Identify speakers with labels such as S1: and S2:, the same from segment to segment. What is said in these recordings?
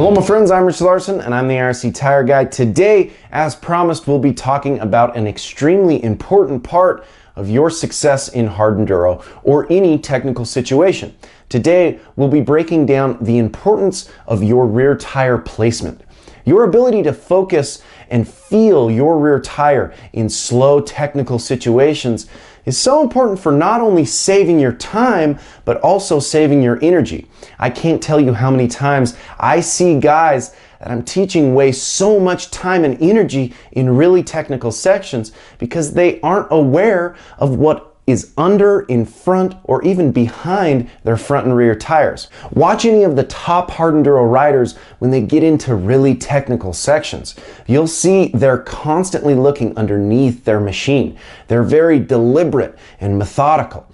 S1: Hello my friends, I'm Richard Larson and I'm the IRC Tire Guy. Today, as promised, we'll be talking about an extremely important part of your success in hard enduro or any technical situation. Today, we'll be breaking down the importance of your rear tire placement. Your ability to focus and feel your rear tire in slow technical situations is so important for not only saving your time, but also saving your energy. I can't tell you how many times I see guys that I'm teaching waste so much time and energy in really technical sections because they aren't aware of what is under, in front, or even behind their front and rear tires. Watch any of the top hard enduro riders when they get into really technical sections. You'll see they're constantly looking underneath their machine. They're very deliberate and methodical.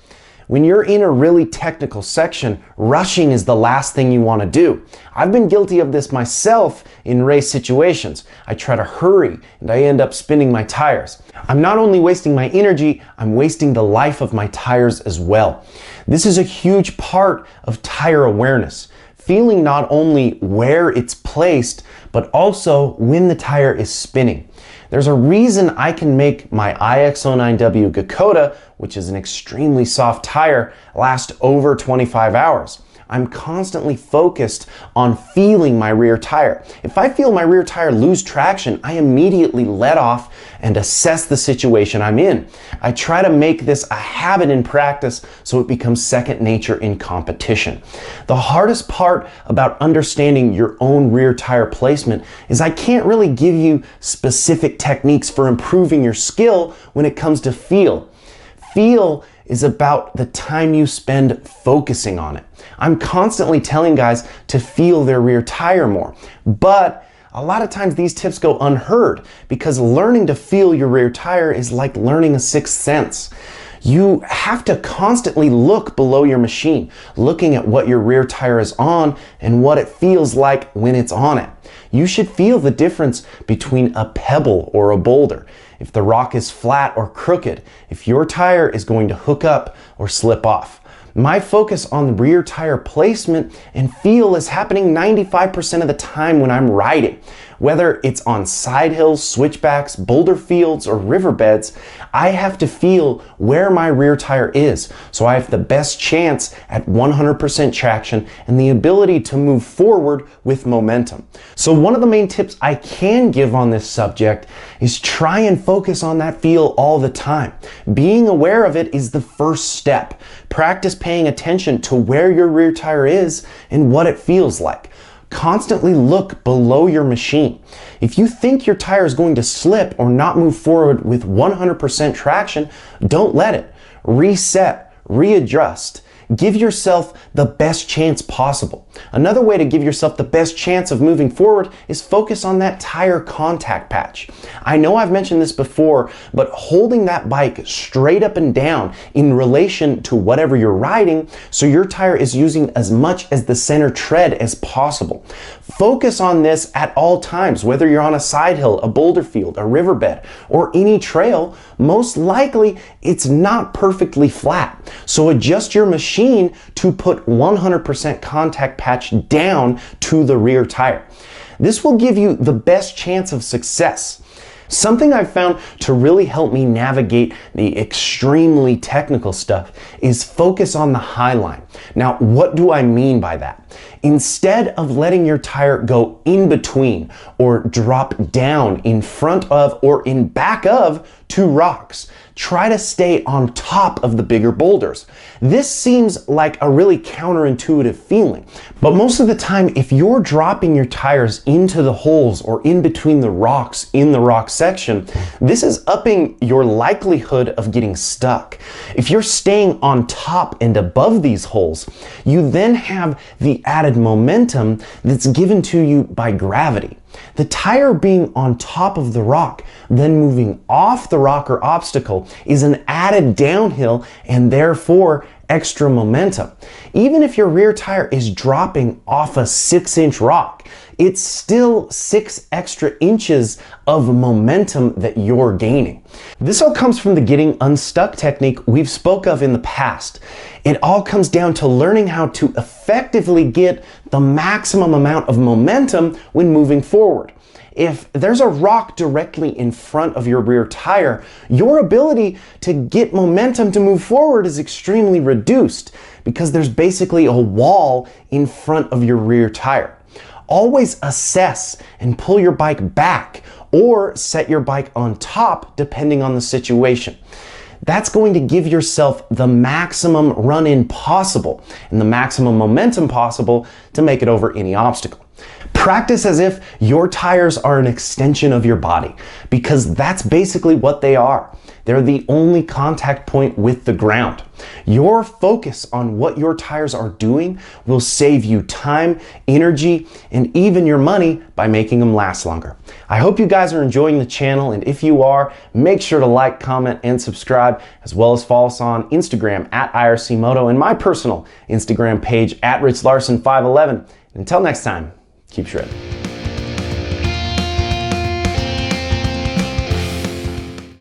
S1: When you're in a really technical section, rushing is the last thing you want to do. I've been guilty of this myself in race situations. I try to hurry and I end up spinning my tires. I'm not only wasting my energy, I'm wasting the life of my tires as well. This is a huge part of tire awareness. Feeling not only where it's placed, but also when the tire is spinning. There's a reason I can make my IX09W Gakota, which is an extremely soft tire, last over 25 hours. I'm constantly focused on feeling my rear tire. If I feel my rear tire lose traction, I immediately let off and assess the situation I'm in. I try to make this a habit in practice so it becomes second nature in competition. The hardest part about understanding your own rear tire placement is I can't really give you specific techniques for improving your skill when it comes to feel. Feel is about the time you spend focusing on it. I'm constantly telling guys to feel their rear tire more, but a lot of times these tips go unheard because learning to feel your rear tire is like learning a sixth sense. You have to constantly look below your machine, looking at what your rear tire is on and what it feels like when it's on it. You should feel the difference between a pebble or a boulder, if the rock is flat or crooked, if your tire is going to hook up or slip off. My focus on the rear tire placement and feel is happening 95% of the time when I'm riding. Whether it's on side hills, switchbacks, boulder fields, or riverbeds, I have to feel where my rear tire is so I have the best chance at 100% traction and the ability to move forward with momentum. So one of the main tips I can give on this subject is try and focus on that feel all the time. Being aware of it is the first step. Practice paying attention to where your rear tire is and what it feels like. Constantly look below your machine. If you think your tire is going to slip or not move forward with 100% traction, don't let it. Reset, readjust. Give yourself the best chance possible. Another way to give yourself the best chance of moving forward is focus on that tire contact patch. I know I've mentioned this before, but holding that bike straight up and down in relation to whatever you're riding so your tire is using as much as the center tread as possible. Focus on this at all times, whether you're on a side hill, a boulder field, a riverbed, or any trail. Most likely it's not perfectly flat. So adjust your machine to put 100% contact patch down to the rear tire. This will give you the best chance of success. Something I've found to really help me navigate the extremely technical stuff is focus on the high line. Now, what do I mean by that? Instead of letting your tire go in between or drop down in front of or in back of two rocks, try to stay on top of the bigger boulders. This seems like a really counterintuitive feeling, but most of the time, if you're dropping your tires into the holes or in between the rocks in the rock section, this is upping your likelihood of getting stuck. If you're staying on top and above these holes, you then have the added momentum that's given to you by gravity. The tire being on top of the rock, then moving off the rock or obstacle, is an added downhill and therefore extra momentum. Even if your rear tire is dropping off a 6-inch rock, it's still 6 extra inches of momentum that you're gaining. This all comes from the getting unstuck technique we've spoke of in the past. It all comes down to learning how to effectively get the maximum amount of momentum when moving forward. If there's a rock directly in front of your rear tire, your ability to get momentum to move forward is extremely reduced because there's basically a wall in front of your rear tire. Always assess and pull your bike back or set your bike on top depending on the situation. That's going to give yourself the maximum run-in possible and the maximum momentum possible to make it over any obstacle. Practice as if your tires are an extension of your body, because that's basically what they are. They're the only contact point with the ground. Your focus on what your tires are doing will save you time, energy, and even your money by making them last longer. I hope you guys are enjoying the channel, and if you are, make sure to like, comment, and subscribe, as well as follow us on Instagram at IRC Moto and my personal Instagram page at RichLarson511. Until next time, keep shredding.